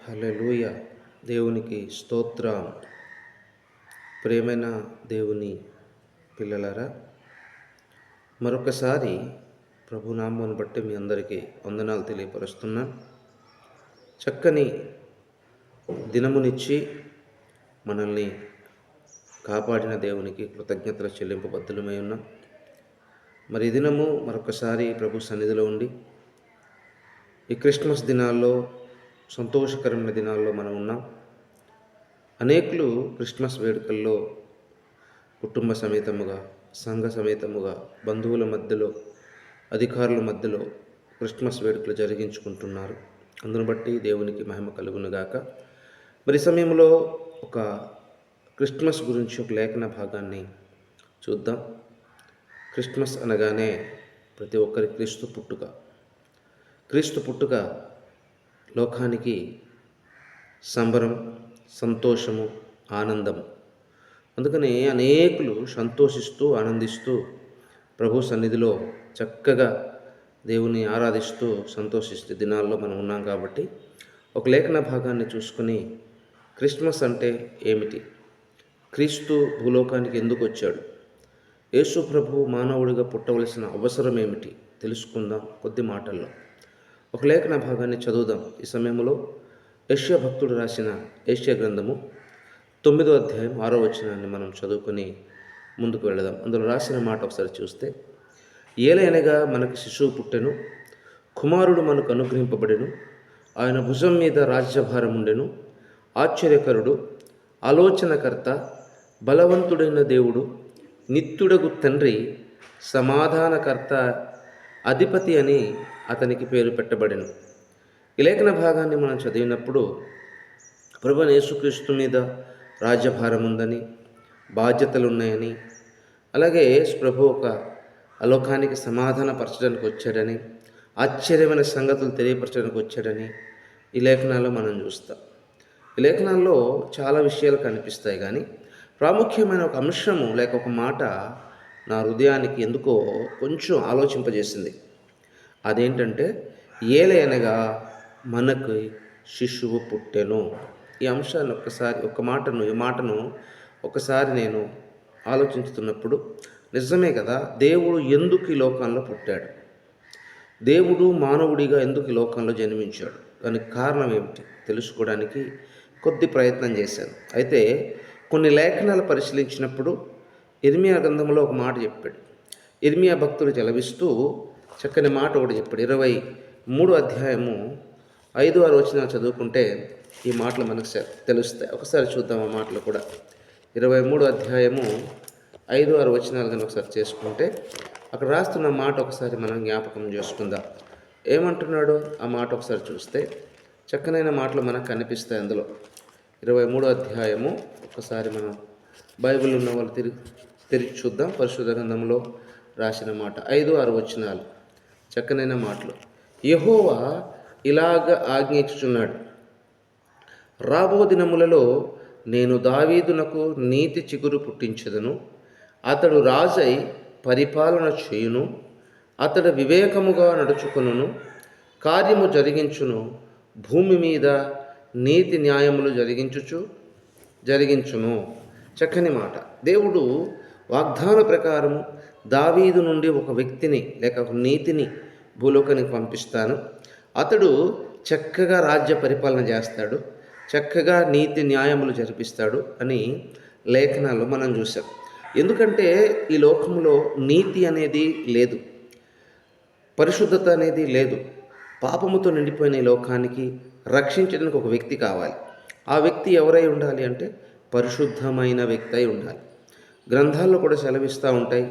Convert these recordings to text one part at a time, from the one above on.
హల్లెలూయా. దేవునికి స్తోత్రం. ప్రియమైన దేవుని పిల్లలారా, మరొకసారి ప్రభునామాన్ని బట్టి మీ అందరికీ వందనాలు తెలియపరుస్తున్నాను. చక్కని దినమునిచ్చి మనల్ని కాపాడిన దేవునికి కృతజ్ఞతలు చెల్లింపబద్ధులమై ఉన్నాం. మరి ఈ దినము మరొకసారి ప్రభు సన్నిధిలో ఉండి ఈ క్రిస్మస్ దినాల్లో, సంతోషకరమైన దినాల్లో మనం ఉన్నాం. అనేకులు క్రిస్మస్ వేడుకల్లో కుటుంబ సమేతముగా, సంఘ సమేతముగా, బంధువుల మధ్యలో, అధికారుల మధ్యలో క్రిస్మస్ వేడుకలు జరిగించుకుంటున్నారు. అందును బట్టి దేవునికి మహిమ కలుగునుగాక. మరి సమయంలో ఒక క్రిస్మస్ గురించి ఒక లేఖన భాగాన్ని చూద్దాం. క్రిస్మస్ అనగానే ప్రతి ఒక్కరి క్రీస్తు పుట్టుక లోకానికి సంబరం, సంతోషము, ఆనందం. అందుకని అనేకులు సంతోషిస్తూ, ఆనందిస్తూ ప్రభు సన్నిధిలో చక్కగా దేవుని ఆరాధిస్తూ సంతోషిస్తూ దినాల్లో మనం ఉన్నాం. కాబట్టి ఒక లేఖన భాగాన్ని చూసుకొని క్రిస్మస్ అంటే ఏమిటి, క్రీస్తు భూలోకానికి ఎందుకు వచ్చాడు, యేసు ప్రభు మానవుడిగా పుట్టవలసిన అవసరం ఏమిటి తెలుసుకుందాం కొద్ది మాటల్లో. ఒక లేఖన భాగాన్ని చదువుదాం. ఈ సమయంలో యెషయా భక్తుడు రాసిన యెషయా గ్రంథము 9వ అధ్యాయం 6వ వచనాన్ని మనం చదువుకొని ముందుకు వెళదాం. అందులో రాసిన మాట ఒకసారి చూస్తే, ఏలయనగా మనకు శిశువు పుట్టెను, కుమారుడు మనకు అనుగ్రహింపబడెను, ఆయన భుజం మీద రాజ్యభారం ఉండెను, ఆశ్చర్యకరుడు, ఆలోచనకర్త, బలవంతుడైన దేవుడు, నిత్యుడగు తండ్రి, సమాధానకర్త, అధిపతి అని అతనికి పేరు పెట్టబడెను. ఈ లేఖన భాగాన్ని మనం చదివినప్పుడు ప్రభువైన యేసుక్రీస్తు మీద రాజ్యభారం ఉందని, బాధ్యతలు ఉన్నాయని, అలాగే ప్రభు ఒక అలోకానికి సమాధానపరచడానికి వచ్చాడని, ఆశ్చర్యమైన సంగతులు తెలియపరచడానికి వచ్చాడని ఈ లేఖనాల్లో మనం చూస్తాం. ఈ లేఖనాల్లో చాలా విషయాలు కనిపిస్తాయి, కానీ ప్రాముఖ్యమైన ఒక అంశము లేక ఒక మాట నా హృదయానికి ఎందుకో కొంచెం ఆలోచింపజేసింది. అదేంటంటే, ఏలయనగా మనకు శిశువు పుట్టెను. ఈ అంశాన్ని ఈ మాటను ఒకసారి నేను ఆలోచించుతున్నప్పుడు, నిజమే కదా, దేవుడు ఎందుకు ఈ లోకంలో పుట్టాడు, దేవుడు మానవుడిగా ఎందుకు ఈ లోకంలో జన్మించాడు, దానికి కారణం ఏమిటి తెలుసుకోవడానికి కొద్ది ప్రయత్నం చేశాను. అయితే కొన్ని లేఖనాలు పరిశీలించినప్పుడు ఇర్మియా గ్రంథంలో ఒక మాట చెప్పాడు. ఇర్మియా భక్తుడు జలవిస్తూ చక్కని మాట ఒకటి చెప్పాడు. 23వ అధ్యాయము 5-6 వచనాలు చదువుకుంటే ఈ మాటలు మనకు తెలుస్తాయి. ఒకసారి చూద్దాం ఆ మాటలు కూడా. 23వ అధ్యాయము 5-6 వచనాలు కానీ ఒకసారి చేసుకుంటే అక్కడ రాస్తున్న మాట ఒకసారి మనం జ్ఞాపకం చేసుకుందాం. ఏమంటున్నాడు ఆ మాట ఒకసారి చూస్తే చక్కనైన మాటలు మనకు కనిపిస్తాయి అందులో. 23వ అధ్యాయము ఒకసారి మనం బైబిల్ ఉన్న వాళ్ళు తెరిచి చూద్దాం. పరిశుద్ధ గ్రంథంలో రాసిన మాట 5-6 వచనాలు చక్కనైన మాటలు. యెహోవా ఇలాగ ఆజ్ఞించుచున్నాడు, రాబో దినములలో నేను దావీదునకు నీతి చిగురు పుట్టించెదను, అతడు రాజై పరిపాలన చేయును, అతడు వివేకముగా నడుచుకొనును, కార్యము జరిగించును, భూమి మీద నీతి న్యాయములు జరిగించును. చక్కని మాట. దేవుడు వాగ్దాన ప్రకారము దావీదు నుండి ఒక వ్యక్తిని లేక ఒక నీతిని భూలోకానికి పంపిస్తాను, అతడు చక్కగా రాజ్య పరిపాలన చేస్తాడు, చక్కగా నీతి న్యాయములు జరిపిస్తాడు అని లేఖనాల్లో మనం చూసాం. ఎందుకంటే ఈ లోకంలో నీతి అనేది లేదు, పరిశుద్ధత అనేది లేదు. పాపముతో నిండిపోయిన ఈ లోకానికి రక్షించడానికి ఒక వ్యక్తి కావాలి. ఆ వ్యక్తి ఎవరై ఉండాలి అంటే పరిశుద్ధమైన వ్యక్తి అయి ఉండాలి. గ్రంథాల్లో కూడా సెలవిస్తూ ఉంటాయి.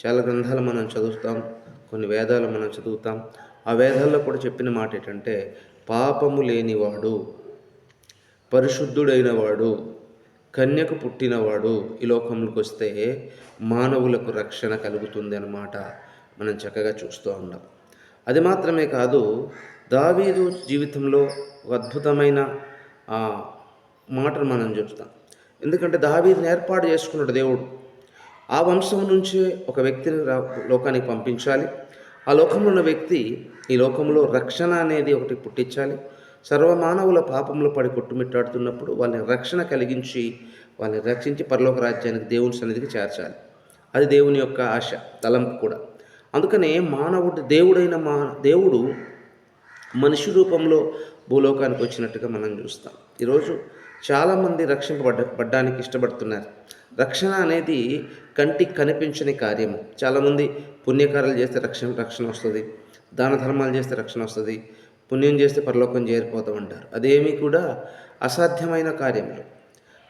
చాలా గ్రంథాలు మనం చదువుతాం, కొన్ని వేదాలు మనం చదువుతాం. ఆ వేదాల్లో కూడా చెప్పిన మాట ఏంటంటే, పాపము లేనివాడు, పరిశుద్ధుడైన వాడు, కన్యకు పుట్టినవాడు ఈ లోకంలోకి వస్తే మానవులకు రక్షణ కలుగుతుంది అన్నమాట మనం చక్కగా చూస్తూ ఉన్నాం. అది మాత్రమే కాదు, దావీదు జీవితంలో ఒక అద్భుతమైన మాటను మనం చూస్తాం. ఎందుకంటే దావీదుని ఏర్పాటు చేసుకున్నాడు దేవుడు. ఆ వంశం నుంచే ఒక వ్యక్తిని లోకానికి పంపించాలి. ఆ లోకంలో ఉన్న వ్యక్తి ఈ లోకంలో రక్షణ అనేది ఒకటి పుట్టించాలి, సర్వమానవుల పాపంలో పడి కొట్టుమిట్టాడుతున్నప్పుడు వాళ్ళని రక్షణ కలిగించి వాళ్ళని రక్షించి పరలోక రాజ్యానికి దేవుని సన్నిధికి చేర్చాలి. అది దేవుని యొక్క ఆశ, తలంపు కూడా. అందుకనే దేవుడు మనిషి రూపంలో భూలోకానికి వచ్చినట్టుగా మనం చూస్తాం. ఈరోజు చాలామంది పడ్డానికి ఇష్టపడుతున్నారు. రక్షణ అనేది కంటికి కనిపించని కార్యము. చాలామంది పుణ్యకార్యాలు చేస్తే రక్షణ వస్తుంది, దాన ధర్మాలు చేస్తే రక్షణ వస్తుంది, పుణ్యం చేస్తే పరలోకం చేరిపోతామంటారు. అదేమీ కూడా అసాధ్యమైన కార్యములు.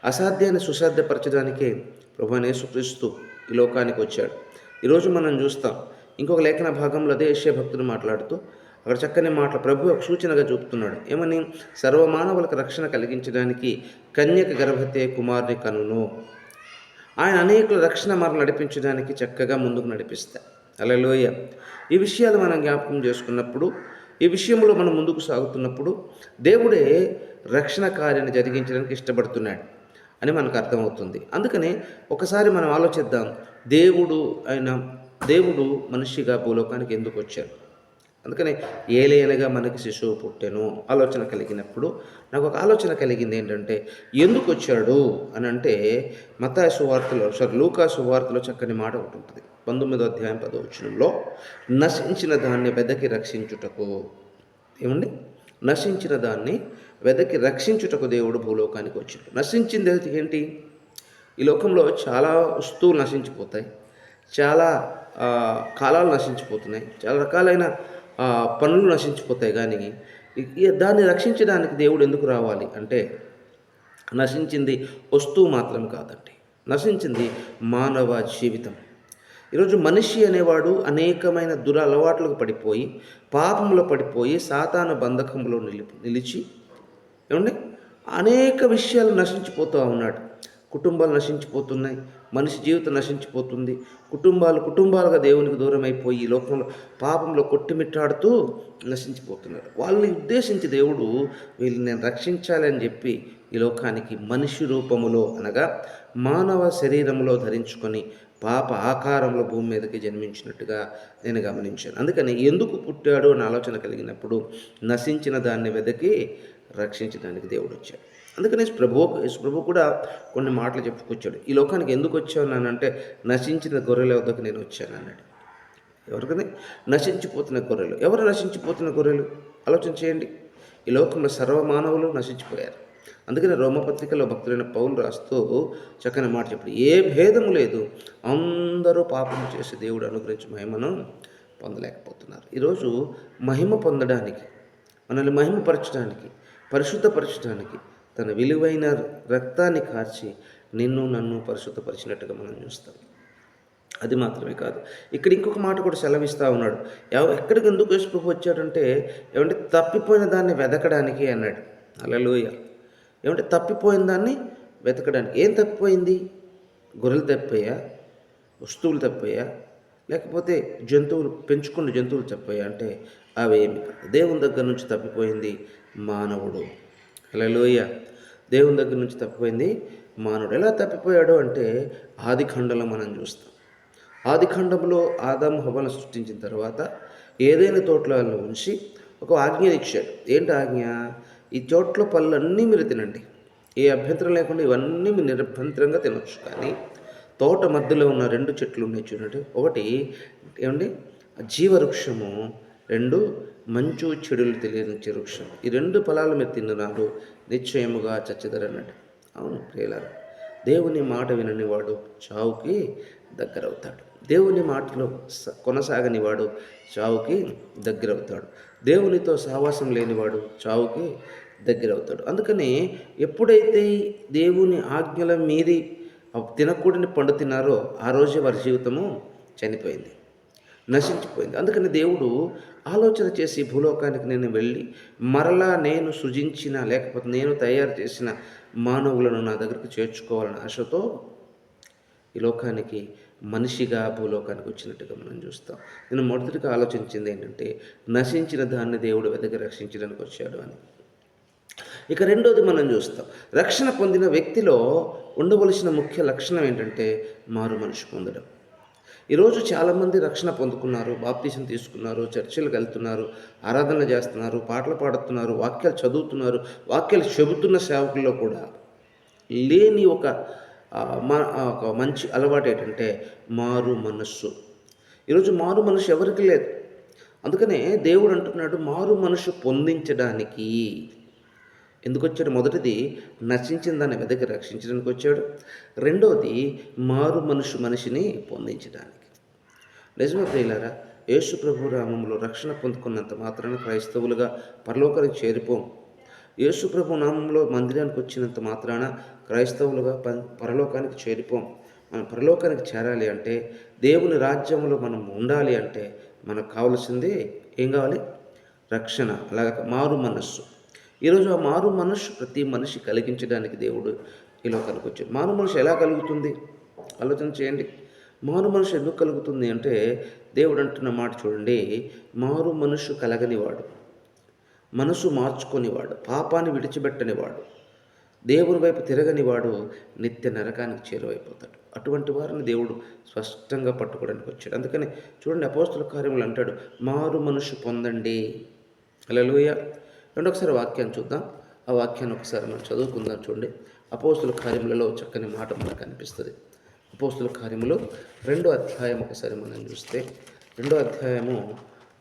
అసాధ్యాన్ని సుసాధ్యపరచడానికే ప్రభువైన యేసుక్రీస్తు ఈ లోకానికి వచ్చాడు. ఈరోజు మనం చూస్తాం, ఇంకొక లేఖన భాగంలో అదే యెషయా భక్తుడు మాట్లాడుతూ అక్కడ చక్కని మాటలు ప్రభు ఒక సూచనగా చూపుతున్నాడు. ఏమని? సర్వమానవులకు రక్షణ కలిగించడానికి కన్యక గర్భవతి కుమారుని కనును. ఆయన అనేకుల రక్షణ మార్గం నడిపించడానికి చక్కగా ముందుకు నడిపిస్తాడు. హల్లెలూయా. ఈ విషయాలు మనం జ్ఞాపకం చేసుకున్నప్పుడు, ఈ విషయంలో మనం ముందుకు సాగుతున్నప్పుడు దేవుడే రక్షణ కార్యాన్ని జరిగించడానికి ఇష్టపడుతున్నాడు అని మనకు అర్థమవుతుంది. అందుకనే ఒకసారి మనం ఆలోచిద్దాం, దేవుడు మనిషిగా భూలోకానికి ఎందుకు వచ్చారు? అందుకని ఏలయనగా మనకి శిశువు పుట్టెను ఆలోచన కలిగినప్పుడు నాకు ఒక ఆలోచన కలిగింది. ఏంటంటే ఎందుకు వచ్చాడు అని అంటే, లూకా సువార్తలో చక్కని మాట ఒకటి ఉంటుంది. 19వ అధ్యాయం 10వ వచనంలో, నశించిన దాన్ని వెదకి రక్షించుటకు. ఏమండి? నశించిన దాన్ని వెదకి రక్షించుటకు దేవుడు భూలోకానికి వచ్చాడు. నశించింది ఏంటి? ఈ లోకంలో చాలా వస్తువులు నశించిపోతాయి, చాలా కాలాలు నశించిపోతున్నాయి, చాలా రకాలైన పనులు నశించిపోతాయి. కానీ దాన్ని రక్షించడానికి దేవుడు ఎందుకు రావాలి అంటే, నశించింది వస్తువు మాత్రం కాదండి, నశించింది మానవ జీవితం. ఈరోజు మనిషి అనేవాడు అనేకమైన దురలవాట్లకు పడిపోయి, పాపంలో పడిపోయి, సాతాను బంధకంలో నిలిచి ఏమండి అనేక విషయాలు నశించిపోతూ ఉన్నాడు. కుటుంబాలు నశించిపోతున్నాయి, మనిషి జీవితం నశించిపోతుంది. కుటుంబాలుగా దేవునికి దూరం అయిపోయి ఈ లోకంలో పాపంలో కొట్టుమిట్టాడుతూ నశించిపోతున్నారు. వాళ్ళని ఉద్దేశించి దేవుడు వీళ్ళని నేను రక్షించాలి అని చెప్పి ఈ లోకానికి మనిషి రూపములో అనగా మానవ శరీరంలో ధరించుకొని పాప ఆకారంలో భూమి మీదకి జన్మించినట్టుగా నేను గమనించాను. అందుకని ఎందుకు పుట్టాడు అని ఆలోచన కలిగినప్పుడు నశించిన దాన్ని వెదకి రక్షించడానికి దేవుడు వచ్చాడు. అందుకని ప్రభు కూడా కొన్ని మాటలు చెప్పుకొచ్చాడు. ఈ లోకానికి ఎందుకు వచ్చాను అంటే, నశించిన గొర్రెల వద్దకు నేను వచ్చాను అన్నాడు. ఎవరికని? నశించిపోతున్న గొర్రెలు. ఎవరు నశించిపోతున్న గొర్రెలు? ఆలోచన చేయండి. ఈ లోకంలో సర్వమానవులు నశించిపోయారు. అందుకని రోమపత్రికలో భక్తులైన పౌలు రాస్తూ చక్కని మాట చెప్పాడు, ఏ భేదము లేదు, అందరూ పాపం చేసి దేవుడు అనుగ్రహించి మహిమను పొందలేకపోతున్నారు. ఈరోజు మహిమ పొందడానికి, మనల్ని మహిమపరచడానికి, పరిశుద్ధపరచడానికి తన విలువైన రక్తాన్ని కార్చి నన్ను పరిశుద్ధపరిచినట్టుగా మనం చూస్తాం. అది మాత్రమే కాదు, ఇక్కడ ఇంకొక మాట కూడా సెలవిస్తూ ఉన్నాడు. ఎక్కడికి ఎందుకు యేసు ప్రభు వచ్చాడంటే, ఏమంటే తప్పిపోయిన దాన్ని వెతకడానికి అన్నాడు. హల్లెలూయా. ఏమంటే తప్పిపోయిన దాన్ని వెతకడానికి. ఏం తప్పిపోయింది? గొర్రెలు తప్పిపోయా, వస్తువులు తప్పిపోయా, లేకపోతే పెంచుకున్న జంతువులు తప్పిపోయా అంటే అవేమి కాదు. దేవుని దగ్గర నుంచి తప్పిపోయింది మానవుడు. హల్లెలూయా. దేవుని దగ్గర నుంచి తప్పిపోయింది మానవుడు. ఎలా తప్పిపోయాడు అంటే, ఆదికాండంలో మనం చూస్తాం. ఆదికాండంలో ఆదాము హవ్వలను సృష్టించిన తర్వాత ఏదైనా తోటలలో ఉంచి ఒక ఆజ్ఞ ఇచ్చాడు. ఏంటి ఆజ్ఞ? ఈ తోటలో పళ్ళన్నీ మీరు తినండి, ఏ అభ్యంతరం లేకుండా ఇవన్నీ మీరు నిరభ్యంతరంగా తినొచ్చు. కానీ తోట మధ్యలో ఉన్న 2 చెట్లు ఉన్నాయి చూడండి. ఒకటి ఏమండి జీవవృక్షము, 2 మంచు చెడులు తెలియనిచ్చే వృక్షం. ఈ 2 ఫలాలు మీరు తిన్ననాడు నిశ్చయముగా చచ్చెదరన్నాడు. అవును ప్రియులారా, దేవుని మాట విననివాడు చావుకి దగ్గరవుతాడు. దేవుని మాటలో కొనసాగనివాడు చావుకి దగ్గరవుతాడు. దేవునితో సహవాసం లేనివాడు చావుకి దగ్గరవుతాడు. అందుకని ఎప్పుడైతే దేవుని ఆజ్ఞల మీది తినకూడని పండు తిన్నారో ఆ రోజే వారి జీవితము చనిపోయింది, నశించిపోయింది. అందుకని దేవుడు ఆలోచన చేసి భూలోకానికి నేను వెళ్ళి మరలా నేను సృజించిన లేకపోతే నేను తయారు చేసిన మానవులను నా దగ్గరికి చేర్చుకోవాలనే ఆశతో ఈ లోకానికి మనిషిగా భూలోకానికి వచ్చినట్టుగా మనం చూస్తాం. నేను మొదటిగా ఆలోచించింది ఏంటంటే, నశించిన దాన్ని దేవుడు వెదకి రక్షించడానికి వచ్చాడు అని. ఇక రెండోది మనం చూస్తాం, రక్షణ పొందిన వ్యక్తిలో ఉండవలసిన ముఖ్య లక్షణం ఏంటంటే మారు మనసు పొందడం. ఈరోజు చాలామంది రక్షణ పొందుకున్నారు, బాప్తీసం తీసుకున్నారు, చర్చిలకు వెళ్తున్నారు, ఆరాధన చేస్తున్నారు, పాటలు పాడుతున్నారు, వాక్యాలు చదువుతున్నారు. వాక్యాలు చెబుతున్న సేవకుల్లో కూడా లేని ఒక మంచి అలవాటు ఏంటంటే మారు మనస్సు. ఈరోజు మారు మనస్సు ఎవరికి లేదు. అందుకనే దేవుడు అంటున్నాడు, మారు మనస్సు పొందించడానికి ఎందుకు వచ్చాడు? మొదటిది నశించిన దాన్ని వెదకి రక్షించడానికి వచ్చాడు. రెండవది మారు మనిషిని పొందించడానికి. నిజమే ప్రియులారా, యేసు ప్రభు నామములో రక్షణ పొందుకున్నంత మాత్రాన క్రైస్తవులుగా పరలోకానికి చేరిపోం. యేసు ప్రభు నామంలో మందిరానికి వచ్చినంత మాత్రాన క్రైస్తవులుగా పరలోకానికి చేరిపోం. మనం పరలోకానికి చేరాలి అంటే, దేవుని రాజ్యంలో మనం ఉండాలి అంటే మనకు కావలసింది ఏం కావాలి? రక్షణ, అలాగే మారు మనస్సు. ఈరోజు ఆ మారు మనస్సు ప్రతి మనిషి కలిగించడానికి దేవుడు ఈ లోకానికి వచ్చాడు. మారు మనసు ఎలా కలుగుతుంది? ఆలోచన చేయండి. మారు మనసు ఎందుకు కలుగుతుంది అంటే, దేవుడు అంటున్న మాట చూడండి, మారు మనసు కలగనివాడు, మనసు మార్చుకొనివాడు, పాపాన్ని విడిచిపెట్టనివాడు, దేవుని వైపు తిరగనివాడు నిత్య నరకానికి చేరువైపోతాడు. అటువంటి వారిని దేవుడు స్పష్టంగా పట్టుకోవడానికి వచ్చాడు. అందుకని చూడండి, అపోస్తుల కార్యములు అంటాడు, మారు మనసు పొందండి. హల్లెలూయా. రెండొకసారి వాక్యాన్ని చూద్దాం. ఆ వాక్యాన్ని ఒకసారి మనం చదువుకుందాం. చూడండి, అపోస్తుల కార్యములలో చక్కని మాట మనకు కనిపిస్తుంది. అపోస్తుల కార్యములు 2వ అధ్యాయం ఒకసారి మనం చూస్తే, 2వ అధ్యాయము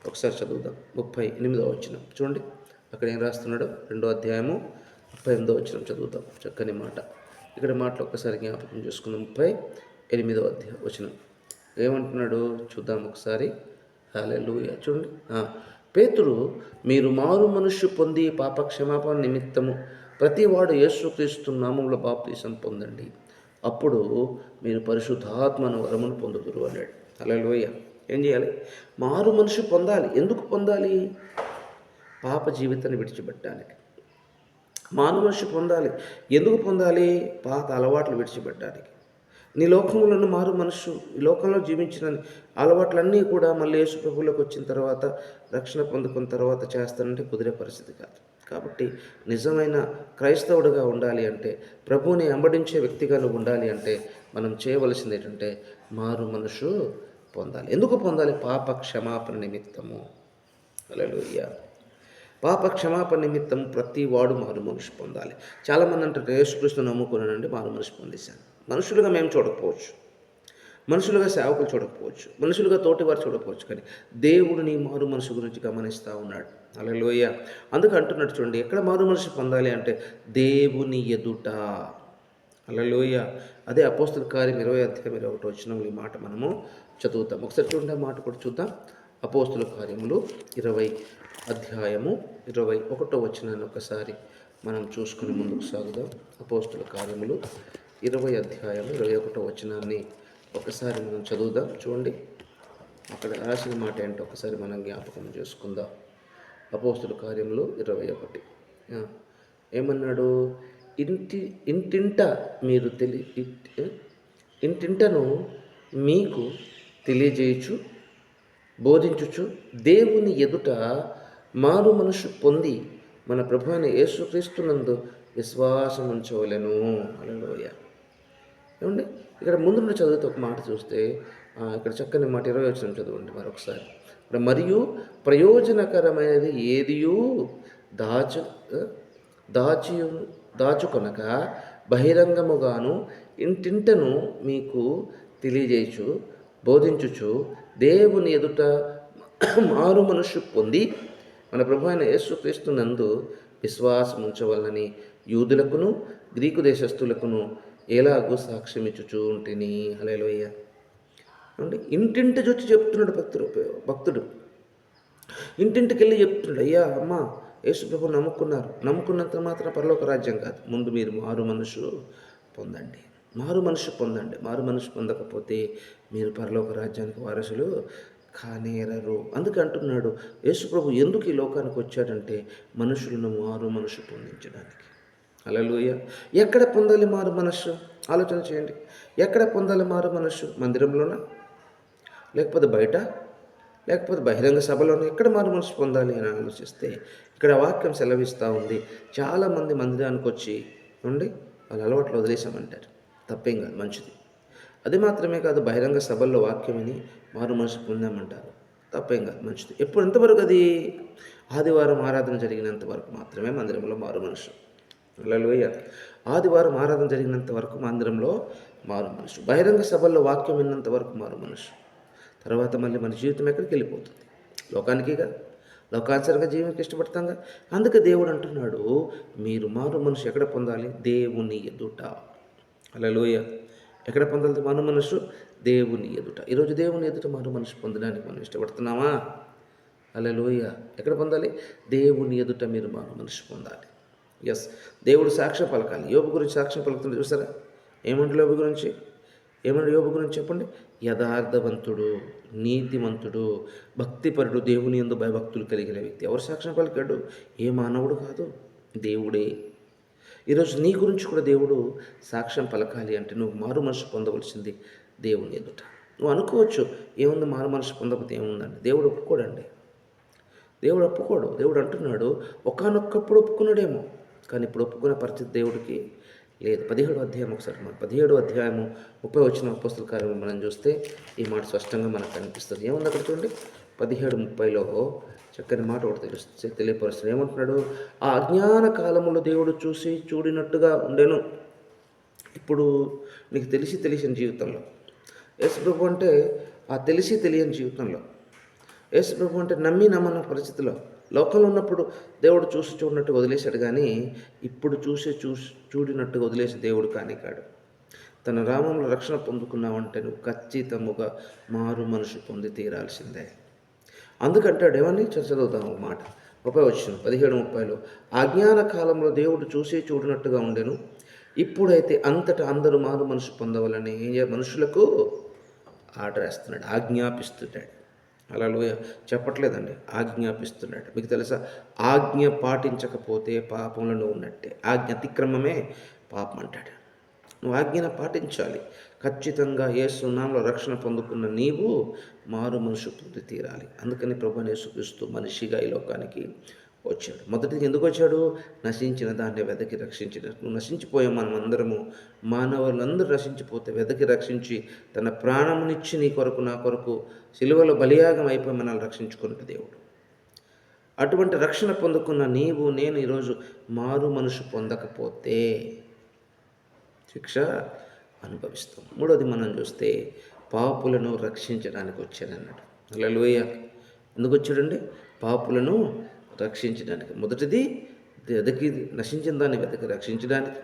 ఒకసారి చదువుదాం. 38వ వచనం చూడండి, అక్కడ ఏం రాస్తున్నాడో. 2వ అధ్యాయము 38వ వచనం చదువుతాం. చక్కని మాట. ఇక్కడ మాటలు ఒక్కసారి జ్ఞాపకం చేసుకుందాం. 38వ వచనం ఏమంటున్నాడు చూద్దాం ఒకసారి. హల్లెలూయా. చూడండి, పేతురు, మీరు మారు మనస్సు పొంది పాప క్షమాపణ నిమిత్తము ప్రతివాడు యేసుక్రీస్తు నామములో బాప్తీసం పొందండి, అప్పుడు మీరు పరిశుద్ధాత్మను వరమును పొందుదురు అన్నాడు. హల్లెలూయా. ఏం చేయాలి? మారు మనస్సు పొందాలి. ఎందుకు పొందాలి? పాప జీవితాన్ని విడిచిపెట్టడానికి. మారు మనస్సు పొందాలి. ఎందుకు పొందాలి? పాత అలవాట్లు విడిచిపెట్టడానికి. నీ లోకంలోని మారు మనస్సు, ఈ లోకంలో జీవించిన అలవాట్లన్నీ కూడా మళ్ళీ యేసు ప్రభువులోకి వచ్చిన తర్వాత, రక్షణ పొందుకున్న తర్వాత చేస్తానంటే కుదిరే పరిస్థితి కాదు. కాబట్టి నిజమైన క్రైస్తవుడిగా ఉండాలి అంటే, ప్రభువుని వెంబడించే వ్యక్తిగా నువ్వు ఉండాలి అంటే, మనం చేయవలసింది ఏంటంటే మారు మనస్సు పొందాలి. ఎందుకు పొందాలి? పాప క్షమాపణ నిమిత్తము. హల్లెలూయా. పాప క్షమాపణ నిమిత్తం ప్రతి వాడు మారు మనసు పొందాలి. చాలామంది అంటారు, యేసుక్రీస్తు నమ్ముకున్నానండి, మారు మనసు పొందేశాను. మనుషులుగా మేము చూడకపోవచ్చు, మనుషులుగా సేవకులు చూడకపోవచ్చు, మనుషులుగా తోటివారు చూడకపోవచ్చు, కానీ దేవుడు నీ మారు మనసు గురించి గమనిస్తూ ఉన్నాడు. హల్లెలూయా. అందుకు అంటున్నాడు చూడండి, ఎక్కడ మారు మనసు పొందాలి అంటే దేవుని ఎదుట. హల్లెలూయా. అదే అపోస్తుల కార్యం 20వ అధ్యాయం 21వ వచనంలో ఈ మాట మనము చదువుతాం. ఒకసారి చూడండి, ఆ మాట కూడా చూద్దాం. అపోస్తుల కార్యములు 20వ అధ్యాయము 21వ వచనాన్ని ఒకసారి మనం చూసుకుని ముందుకు సాగుదాం. అపోస్తుల కార్యములు 20వ అధ్యాయము 21వ వచనాన్ని ఒకసారి మనం చదువుదాం. చూడండి, అక్కడ రాసిన మాట ఏంటో ఒకసారి మనం జ్ఞాపకం చేసుకుందాం. అపోస్తుల కార్యములు 21 ఏమన్నాడు? ఇంటింట మీరు ఇంటింటను మీకు తెలియజేయచ్చు, బోధించుచు దేవుని ఎదుట మారు మనసు పొంది మన ప్రభు అయిన యేసుక్రీస్తునందు విశ్వాసం ఉంచవలెను. హల్లెలూయా. ఏమండి, ఇక్కడ ముందు నుండి చదివితే ఒక మాట చూస్తే, ఇక్కడ చక్కని మాట 20వ వచనం చదవండి మరొకసారి. ఇక్కడ మరియు ప్రయోజనకరమైనది ఏదియూ దాచుకొనక బహిరంగముగాను ఇంటింటను మీకు తెలియజేయచ్చు, బోధించుచు దేవుని ఎదుట మారు మనసు పొంది మన ప్రభు అయిన యేసుక్రీస్తునందు విశ్వాసం ఉంచవలనని యూదులకును గ్రీకు దేశస్థులకును ఎలాగూ సాక్ష్యం ఇచ్చుచూ ఉంటిని. హల్లెలూయా. అంటే ఇంటింటి వచ్చి చెప్తున్నాడు భక్తుడు ఇంటింటికి వెళ్ళి చెప్తున్నాడు, అయ్యా అమ్మ, యేసు ప్రభు నమ్ముకున్నంత మాత్రం పరలోక రాజ్యం కాదు, ముందు మీరు మారు మనసు పొందండి. మారు మనసు పొందండి. మారు మనసు పొందకపోతే మీరు పరలోక రాజ్యానికి వారసులు కానేరరు. అందుకే అంటున్నాడు, యేసు ప్రభు ఎందుకు ఈ లోకానికి వచ్చాడంటే మనుషులను మారు మనసు పొందించడానికి. హల్లెలూయా. ఎక్కడ పొందాలి మారు మనస్సు? ఆలోచన చేయండి. ఎక్కడ పొందాలి మారు మనస్సు? మందిరంలోనా, లేకపోతే బయట, లేకపోతే బహిరంగ సభలోనా? ఎక్కడ మారు మనసు పొందాలి అని ఆలోచిస్తే ఇక్కడ వాక్యం సెలవిస్తూ ఉంది. చాలామంది మందిరానికి వచ్చి ఉండి వాళ్ళ అలవాట్లు వదిలేసామంటారు. తప్పేం కాదు, మంచిది. అది మాత్రమే కాదు, బహిరంగ సభల్లో వాక్యం విని మారు మనసు పొందామంటారు. తప్పేం కాదు, మంచిది. ఎప్పుడు ఎంతవరకు అది? ఆదివారం ఆరాధన జరిగినంత వరకు మాత్రమే మందిరంలో మారు మనసు. హల్లెలూయా. ఆదివారం ఆరాధన జరిగినంత వరకు మందిరంలో మారు మనసు. బహిరంగ సభల్లో వాక్యం విన్నంత వరకు మారు మనసు. తర్వాత మళ్ళీ మన జీవితం ఎక్కడికి వెళ్ళిపోతుంది? లోకానికిగా, లోకానుసారంగా జీవనకి ఇష్టపడతాంగా. అందుకే దేవుడు అంటున్నాడు, మీరు మారు మనసు ఎక్కడ పొందాలి? దేవుని ఎదుట. హల్లెలూయా. ఎక్కడ పొందాలి మారు మనసు? దేవుని ఎదుట. ఈరోజు దేవుని ఎదుట మారు మనసు పొందడానికి మనం ఇష్టపడుతున్నామా? హల్లెలూయా. ఎక్కడ పొందాలి? దేవుని ఎదుట మీరు మారు మనసు పొందాలి. ఎస్, దేవుడు సాక్ష్యం పలకాలి. యోబు గురించి సాక్ష్యం పలుకుతుంది చూసారా? ఏమంటారు యోబు గురించి? ఏమన్నా యోబు గురించి చెప్పండి. యథార్థవంతుడు, నీతిమంతుడు, భక్తిపరుడు, దేవుని యందు భయభక్తులు కలిగిన వ్యక్తి. ఎవరు సాక్ష్యం పలికాడు? ఏ మానవుడు కాదు, దేవుడే. ఈరోజు నీ గురించి కూడా దేవుడు సాక్ష్యం పలకాలి అంటే నువ్వు మారు మనసు పొందవలసింది దేవుని ఎదుట. నువ్వు అనుకోవచ్చు, ఏముంది మారు మనసు పొందకపోతే ఏముందండి? దేవుడు ఒప్పుకోడండి. దేవుడు ఒప్పుకోడు. దేవుడు అంటున్నాడు, ఒకానొక్కప్పుడు ఒప్పుకున్నాడేమో, కానీ ఇప్పుడు ఒప్పుకునే పరిస్థితి దేవుడికి లేదు. 17వ అధ్యాయం ఒకసారి, మన 17వ అధ్యాయము 30 వచ్చిన అపోస్తల కార్యములు మనం చూస్తే ఈ మాట స్పష్టంగా మనకు కనిపిస్తుంది. ఏముంది అక్కడ చూడండి, 17:30లో చక్కని మాట ఒకటి తెలియపరుస్తుంది. ఏమంటున్నాడు? ఆ అజ్ఞాన కాలములో దేవుడు చూసి చూడినట్టుగా ఉండెను. ఇప్పుడు నీకు తెలిసిన జీవితంలో యేసు ప్రభు అంటే, ఆ తెలియని జీవితంలో యేసు ప్రభు అంటే నమ్మని పరిస్థితిలో లోకంలో ఉన్నప్పుడు దేవుడు చూసి చూడనట్టుగా వదిలేశాడు, కానీ ఇప్పుడు చూడినట్టుగా వదిలేసి దేవుడు కాడు. తన రామంలో రక్షణ పొందుకున్నావంటే నువ్వు ఖచ్చితముగా మారు మనసు పొంది తీరాల్సిందే. అందుకంటాడు ఏమని చదువుతాం ఒక మాట, 17:30లో అజ్ఞాన కాలంలో దేవుడు చూసి చూడనట్టుగా ఉండెను, ఇప్పుడైతే అంతటా అందరూ మారు మనసు పొందవాలని మనుషులకు ఆర్డర్ వేస్తున్నాడు, ఆజ్ఞాపిస్తున్నాడు. హల్లెలూయా. చెప్పట్లేదండి, ఆజ్ఞాపిస్తున్నాడు. మీకు తెలుసా, ఆజ్ఞ పాటించకపోతే పాపంలో ఉన్నట్టే. ఆజ్ఞ అతిక్రమమే పాపం అంటాడు. నువ్వు ఆజ్ఞను పాటించాలి. ఖచ్చితంగా యేసు నామములో రక్షణ పొందుకున్న నీవు మారు మనసు పొంది తీరాలి. అందుకని ప్రభువైన యేసుక్రీస్తు మనిషిగా ఈ లోకానికి వచ్చాడు. మొదటిది ఎందుకు వచ్చాడు? నశించిన దాన్ని వెదకి రక్షించినట్టు. నువ్వు నశించిపోయాం, మనం అందరము, మానవులందరూ నశించిపోతే వెదకి రక్షించి తన ప్రాణమునిచ్చి నీ కొరకు నా కొరకు సిలువలో బలియాగం అయిపోయి మనల్ని రక్షించుకున్న దేవుడు. అటువంటి రక్షణ పొందుకున్న నీవు నేను ఈరోజు మారు మనసు పొందకపోతే శిక్ష అనుభవిస్తాం. మూడోది మనం చూస్తే పాపులను రక్షించడానికి వచ్చాడన్నాడు. హల్లెలూయా. ఎందుకు వచ్చాడండి? పాపులను రక్షించడానికి. మొదటిది నశించిన దాన్ని వెతకి రక్షించడానికి,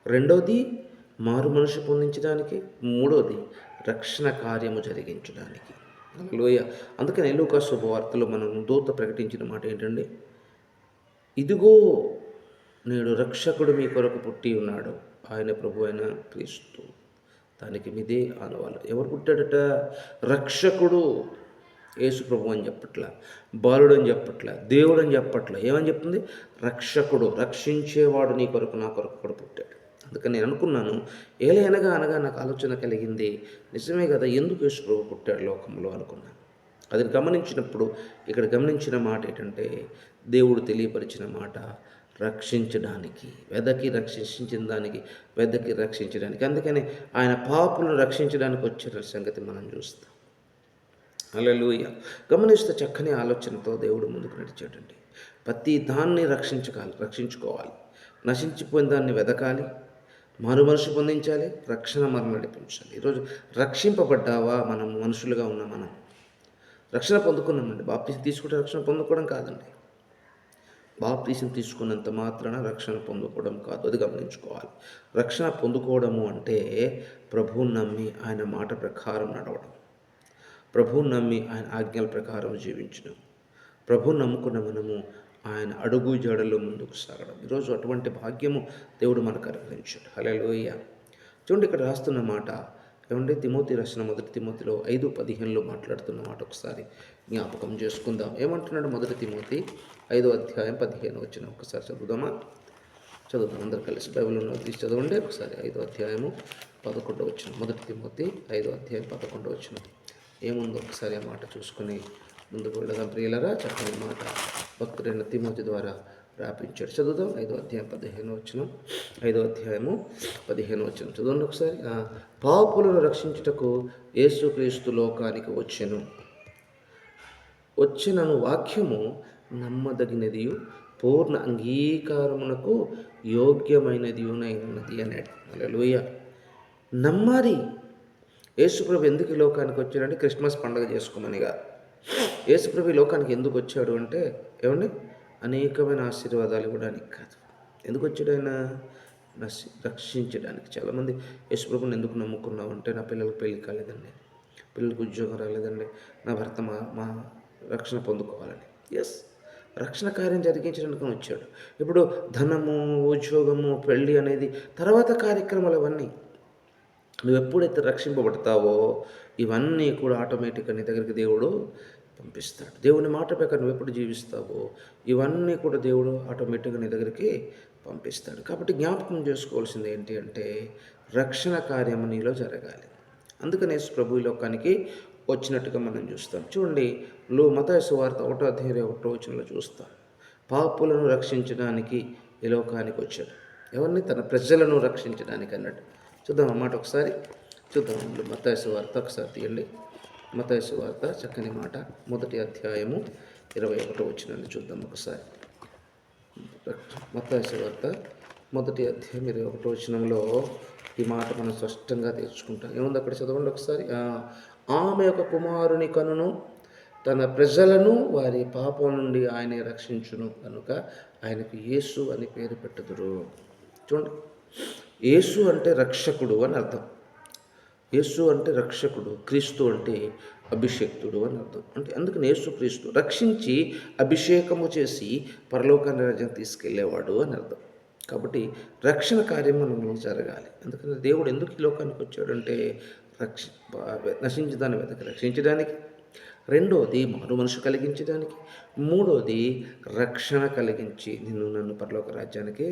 రెండోది మారు మనసు పొందించడానికి, మూడోది రక్షణ కార్యము జరిగించడానికి. హల్లెలూయా. అందుకని లూకా శుభవార్తలో మనం దూత ప్రకటించిన మాట ఏంటండి? ఇదిగో నేడు రక్షకుడు మీ కొరకు పుట్టి ఉన్నాడు, ఆయన ప్రభు అయిన క్రీస్తు. దానికి మీదే ఆనవాళ్ళు. ఎవరు పుట్టాడట? రక్షకుడు. యేసు ప్రభు అని చెప్పట్లా, బాలుడు అని చెప్పట్లా, దేవుడు అని చెప్పట్లా. ఏమని చెప్తుంది? రక్షకుడు, రక్షించేవాడు నీ కొరకు నా కొరకు కూడా పుట్టాడు. అందుకని నేను అనుకున్నాను, అనగా నాకు ఆలోచన కలిగింది, నిజమే కదా, ఎందుకు యేసు ప్రభు పుట్టాడు లోకంలో అనుకున్నాను. అది గమనించినప్పుడు ఇక్కడ గమనించిన మాట ఏంటంటే, దేవుడు తెలియపరిచిన మాట రక్షించడానికి, వెదకి రక్షించడానికి. అందుకని ఆయన పాపులను రక్షించడానికి వచ్చిన సంగతి మనం చూస్తాం. హల్లెలూయా. గమనిస్తే చక్కని ఆలోచనతో దేవుడు ముందుకు నడిచాడండి. ప్రతి దాన్ని రక్షించుకోవాలి. నశించిపోయిన దాన్ని వెదకాలి, మారు మనసు పొందించాలి, రక్షణ మనం నడిపించాలి. ఈరోజు రక్షింపబడ్డావా? మనం మనుషులుగా ఉన్న మనం రక్షణ పొందుకున్నామండి. బాప్తీసం తీసుకుంటే రక్షణ పొందుకోవడం కాదండి. బాప్తీసం తీసుకున్నంత మాత్రాన రక్షణ పొందుకోవడం కాదు, అది గమనించుకోవాలి. రక్షణ పొందుకోవడము అంటే ప్రభువుని నమ్మి ఆయన మాట ప్రకారం నడవడం, ప్రభువుని నమ్మి ఆయన ఆజ్ఞల ప్రకారం జీవించడం, ప్రభువుని నమ్ముకున్న మనము ఆయన అడుగు జాడల్లో ముందుకు సాగడం. ఈరోజు అటువంటి భాగ్యము దేవుడు మనకు అనుగ్రహించాడు. హల్లెలూయా. చూడండి, ఇక్కడ రాస్తున్న మాట ఏమంటే, తిమోతి రాసిన 1 తిమోతిలో 5:15లో మాట్లాడుతున్న మాట ఒకసారి జ్ఞాపకం చేసుకుందాం. ఏమంటున్నాడు? 1 తిమోతి 5:15 ఒకసారి చదువుదాం. అందరు కలిసి బైబిల్ ఉన్న తీసి చదవండి ఒకసారి. 5:11. 1 తిమోతి 5:11 ఏముందో ఒకసారి ఆ మాట చూసుకొని ముందుకు వెళ్ళదాం ప్రియులరా. చక్కని మాట భక్తుడైన తిమోతి ద్వారా రాపించాడు. చదువుదాం 5వ అధ్యాయము 15 చదవండి ఒకసారి. పాపులను రక్షించుటకు యేసుక్రీస్తు లోకానికి వచ్చినను వాక్యము నమ్మదగినదియు పూర్ణ అంగీకారమునకు యోగ్యమైనదియునైనది అన్నాడు. హల్లెలూయా. నమ్మాలి. యేసుప్రభు ఎందుకు ఈ లోకానికి వచ్చాడంటే క్రిస్మస్ పండుగ చేసుకోమనిగా. యేసుప్రభు ఈ లోకానికి ఎందుకు వచ్చాడు అంటే ఏమండి, అనేకమైన ఆశీర్వాదాలు ఇవ్వడానికి కాదు. ఎందుకు వచ్చాడు ఆయన? రక్షించడానికి. చాలామంది యేసుప్రభుని ఎందుకు నమ్ముకున్నావు అంటే, నా పిల్లలకు పెళ్లి కాలేదండి, పిల్లలకు ఉద్యోగం రాలేదండి, నా భర్త మా రక్షణ పొందుకోవాలని. ఎస్, రక్షణ కార్యం జరిగించడానికి వచ్చాడు. ఇప్పుడు ధనము, ఉద్యోగము, పెళ్ళి అనేది తర్వాత కార్యక్రమాలు. అవన్నీ నువ్వు ఎప్పుడైతే రక్షింపబడతావో ఇవన్నీ కూడా ఆటోమేటిక్గా నీ దగ్గరికి దేవుడు పంపిస్తాడు. దేవుని మాట ప్రకారం నువ్వు ఎప్పుడు జీవిస్తావో ఇవన్నీ కూడా దేవుడు ఆటోమేటిక్గా నీ దగ్గరికి పంపిస్తాడు. కాబట్టి జ్ఞాపకం చేసుకోవాల్సింది ఏంటి అంటే, రక్షణ కార్యం నీలో జరగాలి. అందుకనే ప్రభు ఈ లోకానికి వచ్చినట్టుగా మనం చూస్తాం. చూడండి, మత్తయి సువార్త 1:1 చూస్తాం. పాపులను రక్షించడానికి ఈ లోకానికి వచ్చాడు. ఎవరిని? తన ప్రజలను రక్షించడానికి అన్నాడు. చూద్దాం అన్నమాట ఒకసారి. చూద్దాం మత్తయి సువార్త ఒకసారి తీయండి. మత్తయి సువార్త చక్కని మాట, 1వ అధ్యాయము 21 చూద్దాం ఒకసారి. మత్తయి సువార్త 1వ అధ్యాయం 21 ఈ మాట మనం స్పష్టంగా తెచ్చుకుంటాం. ఏముంది అక్కడ? చదవండి ఒకసారి. ఆమె యొక్క కుమారుని కనును తన ప్రజలను వారి పాపం నుండి ఆయనే రక్షించును కనుక ఆయనకు యేసు అని పేరు పెట్టుదురు. చూడండి, యేసు అంటే రక్షకుడు అని అర్థం. యేసు అంటే రక్షకుడు, క్రీస్తు అంటే అభిషేక్తుడు అని అర్థం. అంటే అందుకని యేసు క్రీస్తు రక్షించి అభిషేకము చేసి పరలోకాన్ని రాజ్యం తీసుకెళ్లేవాడు అని అర్థం. కాబట్టి రక్షణ కార్యం మనలో జరగాలి. అందుకని దేవుడు ఎందుకు ఈ లోకానికి వచ్చాడంటే నశించదాన్ని రక్షించడానికి, రెండోది మారు మనసు కలిగించడానికి, మూడోది రక్షణ కలిగించి నన్ను పరలోక రాజ్యానికి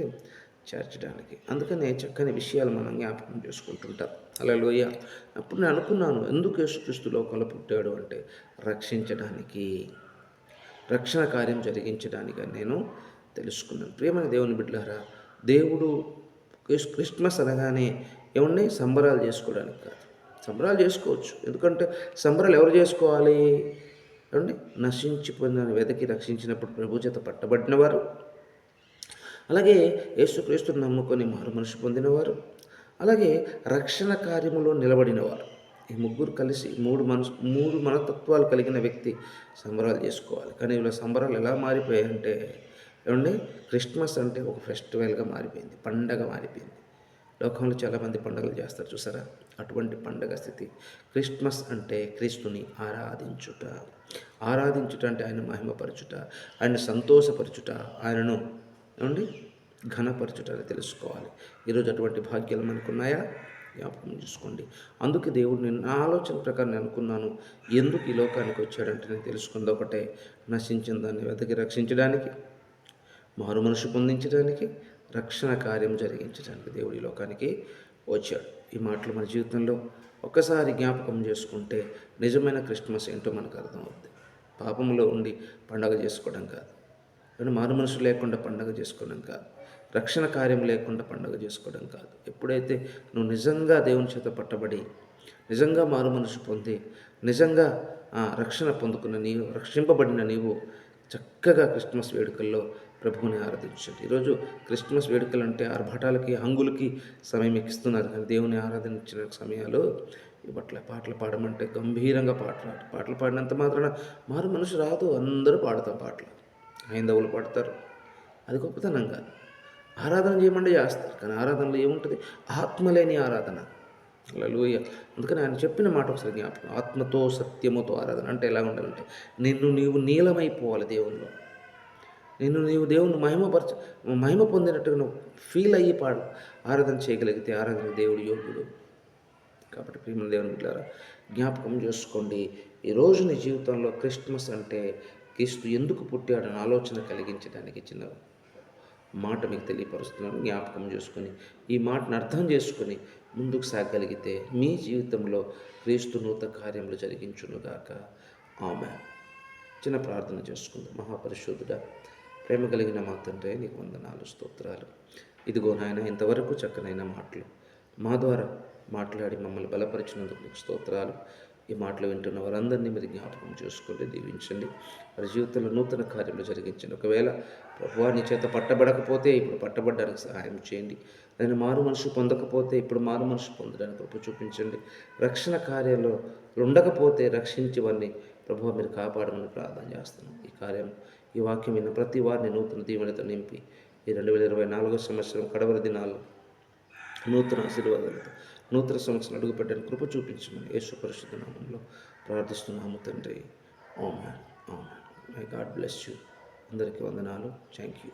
చేర్చడానికి. అందుకనే చక్కని విషయాలు మనం జ్ఞాపకం చేసుకుంటుంటాం. హల్లెలూయా. అప్పుడు నేను అనుకున్నాను, ఎందుకు యేసుక్రీస్తు లోకంలో పుట్టాడు అంటే రక్షించడానికి, రక్షణ కార్యం జరిగించడానికి అని నేను తెలుసుకున్నాను. ప్రియమైన దేవుని బిడ్డలారా, దేవుడు క్రిస్మస్ అనగానే ఏమన్నా సంబరాలు చేసుకోవడానికి కాదు. సంబరాలు చేసుకోవచ్చు, ఎందుకంటే సంబరాలు ఎవరు చేసుకోవాలి? ఏమండి, నశించిపోయిన వెదకి రక్షించినప్పుడు ప్రభు చేత పట్టబడిన వారు, అలాగే యేసుక్రీస్తుని నమ్ముకొని మారు మనసు పొందినవారు, అలాగే రక్షణ కార్యములో నిలబడినవారు. ఈ ముగ్గురు కలిసి మూడు మనతత్వాలు కలిగిన వ్యక్తి సంబరాలు చేసుకోవాలి. కానీ ఇలా సంబరాలు ఎలా మారిపోయాయంటే ఏమండి, క్రిస్మస్ అంటే ఒక ఫెస్టివల్గా మారిపోయింది, పండగ మారిపోయింది. లోకంలో చాలామంది పండుగలు చేస్తారు చూసారా, అటువంటి పండగ స్థితి. క్రిస్మస్ అంటే క్రీస్తుని ఆరాధించుట అంటే ఆయన మహిమపరచుట, ఆయన సంతోషపరచుట, ఆయనను ఏమండి ఘనపరచుట అని తెలుసుకోవాలి. ఈరోజు అటువంటి భాగ్యాలు మనకున్నాయా? జ్ఞాపకం చేసుకోండి. అందుకే దేవుడు నా ఆలోచన ప్రకారం నేను అనుకున్నాను, ఎందుకు ఈ లోకానికి వచ్చాడంటే నేను తెలుసుకుంది ఒకటే, నశించిన దాన్ని వెతకి రక్షించడానికి, మారు మనసు పొందించడానికి, రక్షణ కార్యం జరిగించడానికి దేవుడు ఈ లోకానికి వచ్చాడు. ఈ మాటలు మన జీవితంలో ఒక్కసారి జ్ఞాపకం చేసుకుంటే నిజమైన క్రిస్మస్ ఏంటో మనకు అర్థమవుతుంది. పాపంలో ఉండి పండగ చేసుకోవడం కాదు, మారు మనసు లేకుండా పండగ చేసుకోవడం కాదు, రక్షణ కార్యం లేకుండా పండుగ చేసుకోవడం కాదు. ఎప్పుడైతే నువ్వు నిజంగా దేవుని చేత పట్టబడి, నిజంగా మారు మనసు పొంది, నిజంగా రక్షణ పొందుకున్న నీవు, రక్షింపబడిన నీవు చక్కగా క్రిస్మస్ వేడుకల్లో ప్రభువుని ఆరాధించండి. ఈరోజు క్రిస్మస్ వేడుకలు అంటే ఆర్భాటాలకి, హంగులకి సమయం ఎక్కిస్తున్నారు, కానీ దేవుని ఆరాధించిన సమయాలు ఇవ్వట్లే. పాటలు పాడమంటే గంభీరంగా పాటలు పాడినంత మాత్రాన మారు మనసు రాదు. అందరూ పాడతాం పాటలు, హైందవులు పాడతారు, అది గొప్పతనం కాదు. ఆరాధన చేయమంటే చేస్తారు, కానీ ఆరాధనలో ఏముంటుంది? ఆత్మలేని ఆరాధన. హల్లెలూయా. అందుకని ఆయన చెప్పిన మాట ఒకసారి జ్ఞాపకం, ఆత్మతో సత్యముతో ఆరాధన అంటే ఎలా ఉండాలంటే నీవు నీలమైపోవాలి దేవుల్లో, నీవు దేవుని మహిమ పొందినట్టుగా నువ్వు ఫీల్ అయ్యి ఆరాధన చేయగలిగితే ఆరాధన దేవుడు యోగ్యుడు. కాబట్టి ప్రియమైన దేవుని బిడ్డలారా, జ్ఞాపకం చేసుకోండి, ఈరోజు నీ జీవితంలో క్రిస్మస్ అంటే క్రీస్తు ఎందుకు పుట్టాడని ఆలోచన కలిగించడానికి చిన్న మాట మీకు తెలియపరుస్తున్నాను. జ్ఞాపకం చేసుకొని ఈ మాటను అర్థం చేసుకొని ముందుకు సాగగలిగితే మీ జీవితంలో క్రీస్తు నూతన కార్యములు జరిగించునుగాక. ఆమేన్. చిన్న ప్రార్థన చేసుకుందాం. మహాపరిశుద్ధుడా, ప్రేమ కలిగిన మా తండ్రి, నీకు వందనాలు, స్తోత్రాలు. ఇదిగో నాయన, ఇంతవరకు చక్కనైన మాటలు మా ద్వారా మాట్లాడి మమ్మల్ని బలపరిచినందుకు నీకు స్తోత్రాలు. ఈ మాటలు వింటున్న వారందరినీ మీరు జ్ఞాపకం చేసుకోండి, దీవించండి. వారి జీవితంలో నూతన కార్యములు జరిగించండి. ఒకవేళ ప్రభువా నీ చేత పట్టబడకపోతే ఇప్పుడు పట్టబడ్డానికి సహాయం చేయండి. దాన్ని మారు మనసు పొందకపోతే ఇప్పుడు మారు మనసు పొందడానికి కృప చూపించండి. రక్షణ కార్యాలు ఉండకపోతే రక్షించి వారిని ప్రభువా మీరు కాపాడమని ప్రార్థన చేస్తున్నాం. ఈ కార్యం, ఈ వాక్యం విన్న ప్రతి వారిని నూతన దీవెనతో నింపి ఈ 2024 సంవత్సరం కడవరి దినాల్లో నూతన ఆశీర్వాదాలతో నూతన సంవత్సరం అడుగుపెట్టడానికి కృప చూపించమని యేసు పరిశుద్ధ నామంలో ప్రార్థిస్తున్నాము తండ్రి. Amen. Amen. May God bless you. అందరికీ వందనాలు. Thank you.